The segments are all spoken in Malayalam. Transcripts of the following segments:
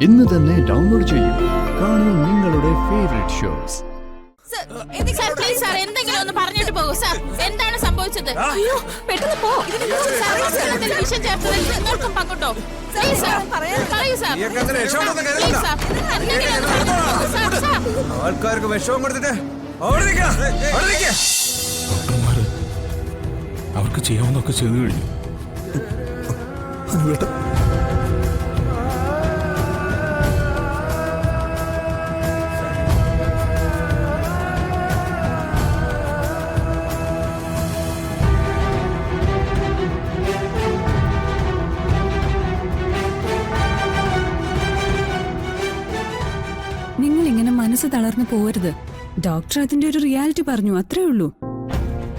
ഇന്ന് തന്നെ ഡൗൺലോഡ് ചെയ്യൂ. കാണൂ നിങ്ങളുടെ ഫേവറേറ്റ് ഷോസ്. എന്തെങ്കിലും ഒന്ന് പറഞ്ഞിട്ട് പോകൂ സാർ. എന്താണ് സംഭവിച്ചത്? അയ്യോ പെട്ടെന്ന് പോ. വിഷം ചേർത്തതിൽ നിങ്ങൾക്കും പങ്കുണ്ടോ? പറയൂ സാർ. ആൾക്കാർക്ക് വിഷവും കൊടുത്തിട്ട് അവർക്ക് ചെയ്യാവുന്നൊക്കെ ചെയ്തു കഴിഞ്ഞു. നിങ്ങൾ ഇങ്ങനെ മനസ്സ് തളർന്നു പോവരുത്. ഡോക്ടർ അതിന്റെ ഒരു റിയാലിറ്റി പറഞ്ഞു, അത്രേ ഉള്ളൂ.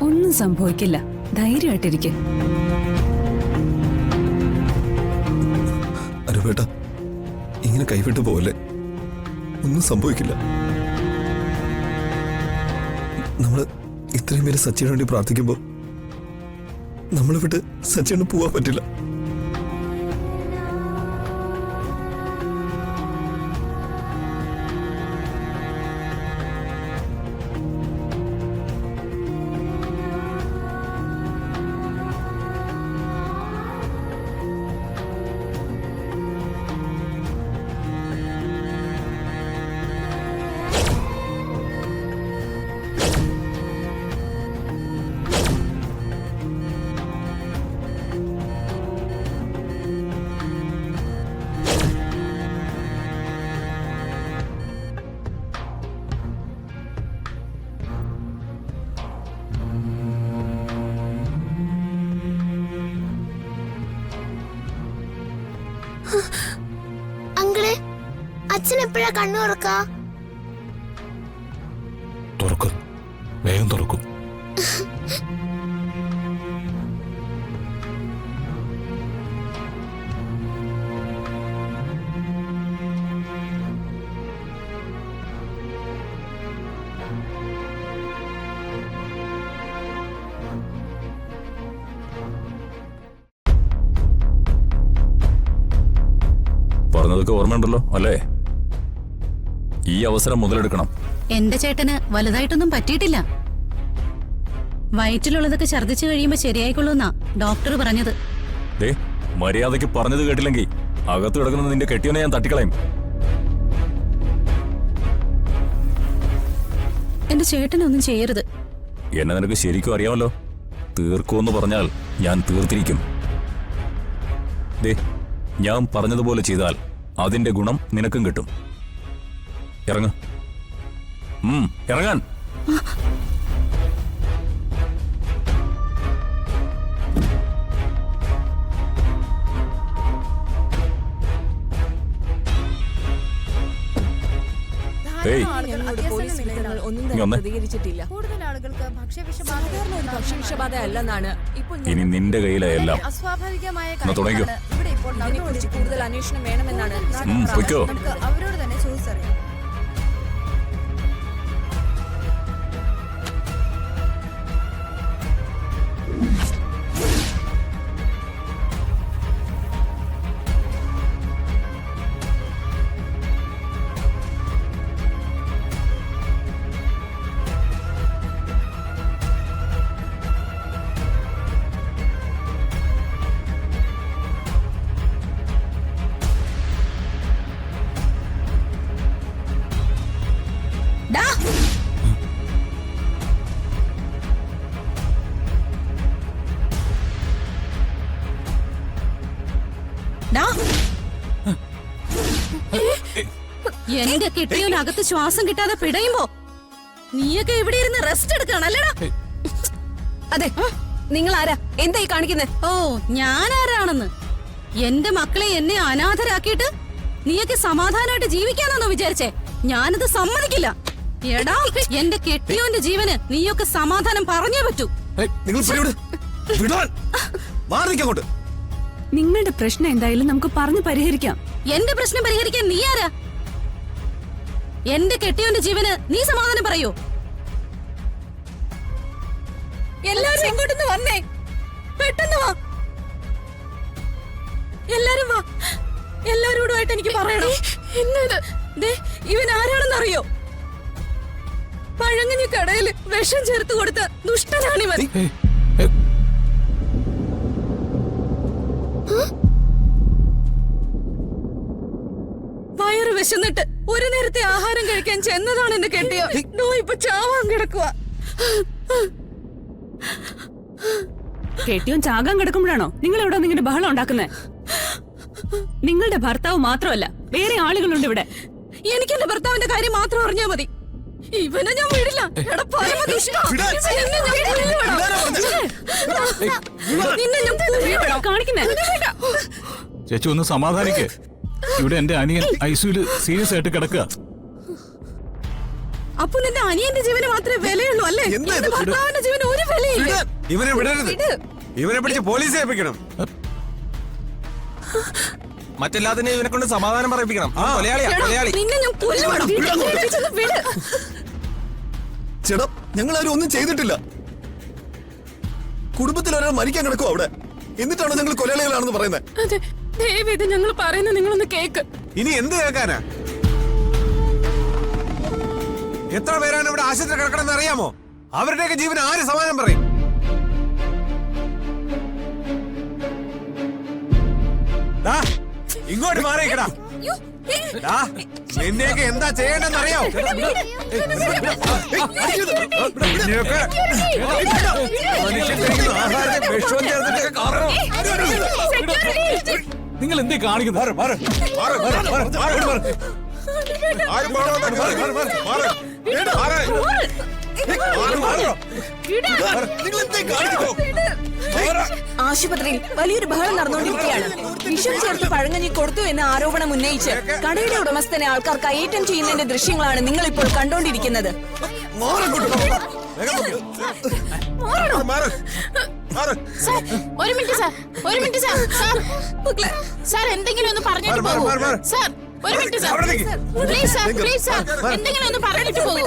ഒന്നും സംഭവിക്കില്ല, ധൈര്യമായിട്ടിരിക്കെ. അനുപേട്ട, ഇങ്ങനെ കൈവിട്ട് പോവല്ലേ, ഒന്നും സംഭവിക്കില്ല. നമ്മള് ഇത്രയും പേര് സച്ചിന് വേണ്ടി പ്രാർത്ഥിക്കുമ്പോ നമ്മളെ വിട്ട് സച്ചിന് പോവാൻ പറ്റില്ല. അങ്കിളെ, അച്ഛൻ എപ്പോഴാ കണ്ണു തുറക്കാ? തുറക്കും, വേഗം തുറക്കും. പറഞ്ഞതൊക്കെ ഓർമ്മയുണ്ടല്ലോ അല്ലേ? ഈ അവസരം മുതലെടുക്കണം. എന്റെ ചേട്ടന് വലുതായിട്ടൊന്നും പറ്റിയിട്ടില്ല. വയറ്റിലുള്ളതൊക്കെ ഛർദ്ദിച്ചു കഴിയുമ്പോ ശരിയായിക്കൊള്ളൂന്നാ ഡോക്ടർ പറഞ്ഞത്. ദേ, മര്യാദയ്ക്ക് പറഞ്ഞത് കേട്ടില്ലെങ്കിൽ അകത്ത് കിടക്കുന്ന നിന്റെ കെട്ടിയവനെ ഞാൻ തട്ടിക്കളയും. എന്റെ ചേട്ടനൊന്നും ചെയ്യരുത്. എന്നെ നിനക്ക് ശരിക്കും അറിയാമല്ലോ. തീർക്കുമെന്ന് പറഞ്ഞാൽ ഞാൻ തീർത്തിരിക്കും. ദേ, ഞാൻ പറഞ്ഞതുപോലെ ചെയ്താൽ അതിന്റെ ഗുണം നിനക്കും കിട്ടും. ഇറങ്ങ, ഇറങ്ങാൻ. ഇനി നിന്റെ കയ്യിലെ എല്ലാം. തുടങ്ങിക്കോ. കൂടുതൽ അന്വേഷണം വേണമെന്നാണ് പൊയ്ക്കോ. അവരോട് തന്നെ ചോദിച്ചറിയാം. എന്റെ കെട്ടിയോനകത്ത് ശ്വാസം കിട്ടാതെ പിടയുമ്പോ നീയൊക്കെ ഇവിടെ ഇരുന്ന് റെസ്റ്റ് എടുക്കണല്ലേടാ? അതെ, നിങ്ങൾ ആരാ? എന്തായി കാണിക്കുന്നത്? ഓ, ഞാനാരാണെന്ന്? എന്റെ മക്കളെ എന്നെ അനാഥരാക്കിയിട്ട് നീയൊക്കെ സമാധാനമായിട്ട് ജീവിക്കാനാണോ വിചാരിച്ചേ? ഞാനത് സമ്മതിക്കില്ല. എടാ, എന്റെ കെട്ടിയോന്റെ ജീവന് നീയൊക്കെ സമാധാനം പറഞ്ഞേ പറ്റൂ. നിങ്ങളുടെ പ്രശ്നം എന്തായാലും നമുക്ക് പറഞ്ഞു പരിഹരിക്കാം. എന്റെ പ്രശ്നം പരിഹരിക്കാൻ നീ ആരാ? എന്റെ കെട്ടിയോന്റെ ജീവന് നീ സമാധാനം പറയൂ? എല്ലാരും ഇങ്ങോട്ടൊന്ന് വന്നേ, പെട്ടെന്ന് വാ. എല്ലാരും വാ. എല്ലാരോടുമായിട്ട് എനിക്ക് പറയണം. എന്നത് ഇവൻ ആരാണെന്നറിയോ? പഴങ്ങഞ്ഞി കടയിൽ വിഷം ചേർത്ത് കൊടുത്ത ദുഷ്ടനാണിവൻ. ഏയ്, ഏയ്, വയറ് വിശന്നിട്ട് ഒരു നേരത്തെ ആഹാരം കഴിക്കാൻ ചെന്നതാണ് എന്റെ കെട്ടിയോ. ഇപ്പൊ ചാവാൻ കിടക്കുക. കെട്ടിയോൻ ചാകാൻ കിടക്കുമ്പോഴാണോ നിങ്ങൾ ഇവിടെ ഇങ്ങനെ ബഹളം ഉണ്ടാക്കുന്നേ? നിങ്ങളുടെ ഭർത്താവ് മാത്രമല്ല, വേറെ ആളുകളുണ്ട് ഇവിടെ. എനിക്ക് എന്റെ ഭർത്താവിന്റെ കാര്യം മാത്രം അറിഞ്ഞാ മതി. ഇവനെ ഞാൻ വിടില്ല. എടാ പരമദുഷ്ടാ. നിന്നെ ഞാൻ കൊല്ലുവാടാ. കാണിക്കുന്നേ ചേച്ചി ഒന്ന് സമാധാനിക്ക്. ഇവിടെ എന്റെ അനിയൻ ഐസിയുല് സീരിയസ് ആയിട്ട് കിടക്കുക. അപ്പൊ നിന്റെ അനിയന്റെ ജീവന് മാത്രമേ വിലയുള്ളൂ അല്ലേ? എന്താ ഇത്? എന്റെ ഭർത്താവിന്റെ ജീവന് ഒരു വിലയില്ല. ഇവനെ വിടരുത്. ഇവനെ പിടിച്ച് പോലീസ് ഏൽപ്പിക്കണം. മറ്റെല്ലാത്തിനും ഇവനെ കൊണ്ട് സമാധാനം പറയിപ്പിക്കണം. ആ, കൊലയാളിയാ, കൊലയാളി. നിന്നെ ഞാൻ കൊല്ലുവാടാ. വിട്. ചേട്ടാ, ഞങ്ങൾ ആരും ഒന്നും ചെയ്തിട്ടില്ല. കുടുംബത്തിൽ ഒരാൾ മരിക്കാൻ കിടക്കും അവിടെ. എന്നിട്ടാണോ ഞങ്ങൾ കൊലയാളികളാണെന്ന് പറയുന്നത്? അതെ, ദയവ് ഇത് ഞങ്ങൾ പറയുന്നത് നിങ്ങളൊന്ന് കേക്ക്. ഇനി എന്ത് കേൾക്കാനാ? എത്ര പേരാണ് ഇവിടെ ആശുപത്രി കിടക്കണമെന്ന് അറിയാമോ? അവരുടെയൊക്കെ ജീവൻ ആര് സമാധാനം പറയും? ദാ, ഇങ്ങോട്ട് മാറിയിക്കടാ. നിന്നെയൊക്കെ എന്താ ചെയ്യേണ്ടെന്ന് അറിയാമോ? നിന്നെയൊക്കെ മനുഷ്യൻ കഴിക്കുന്ന ആഹാരത്തിൽ വിഷം ചേർത്തിട്ടൊക്കെ കാരണം. നിങ്ങൾ എന്തേ കാണിക്കുന്നത്? മാറ്, മാറ്, മാറ്, മാറ്, മാറ്, മാറ്, മാറ്. ആരും മാറാതെ മാറ്, മാറ്, മാറ്, മാറ്. മാറ്. മാറ്, മാറ്. നിങ്ങൾ എന്തേ കാണിക്കുന്നു? ആശുപത്രിയിൽ വലിയൊരു ബഹളം നടന്നുകൊണ്ടിരിക്കുകയാണ്. വിഷം ചേർത്ത് പഴങ്ങഞ്ഞി കൊടുത്തു എന്ന ആരോപണം ഉന്നയിച്ച് കടയുടെ ഉടമസ്ഥനെ ആൾക്കാർ കയ്യേറ്റം ചെയ്യുന്നതിന്റെ ദൃശ്യങ്ങളാണ് നിങ്ങൾ ഇപ്പോൾ കണ്ടോണ്ടിരിക്കുന്നത്. മാറങ്ങോട്ട്. വേഗം പൊയ്ക്കോ. മാറ്, മാറ്, മാറ്. ഒരു മിനിറ്റ് സാർ, ഒരു മിനിറ്റ് സാർ. സാർ എന്തെങ്കിലും ഒന്ന് പറഞ്ഞിട്ട് മാറ്, പോകൂ. മാറ്, മാറ്. സാർ ഒരു മിനിറ്റ് സാർ. അവിടെ നിൽക്ക്. പ്ലീസ് സാർ, പ്ലീസ് സാർ, എന്തെങ്കിലും ഒന്ന് പറഞ്ഞിട്ട് പോകൂ.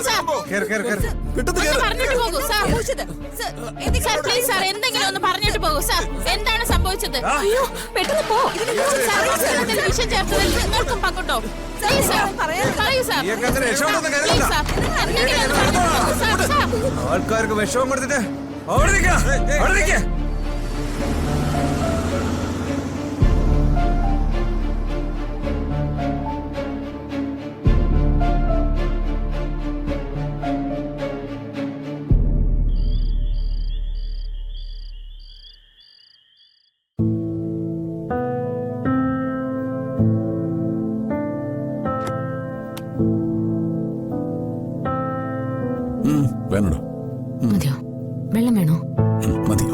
സാർ കേറ്, കേറ്, കേറ്. പെട്ടെന്ന് ഒന്ന് കേറ്. പറഞ്ഞിട്ട് പോകൂ സാർ. സാർ പ്ലീസ് സാർ, എന്തെങ്കിലും ഒന്ന് പറഞ്ഞിട്ട് പോകൂ സാർ. എന്താണ് സംഭവിച്ചത്? അയ്യോ, പെട്ടെന്ന് പോ. സാർ, ഇതിൽ വിഷം ചേർത്തതിൽ നിങ്ങൾക്കും പങ്കുണ്ടോ? പ്ലീസ് സാർ, പറയൂ സാർ. നീയൊക്കെ അങ്ങനെ രക്ഷപ്പെടുമെന്ന് കരുതണ്ട. പ്ലീസ് സാർ, എന്തെങ്കിലും ഒന്ന് പറഞ്ഞിട്ട് പോകൂ സാർ. സാർ ആൾക്കാർക്ക് വിഷമം കൊടുത്തിട്ട് അവിടെ നിൽക്ക, അവിടെ നിൽക്ക. വേണോ? മതിയോ? വെള്ളം വേണോ? മതി.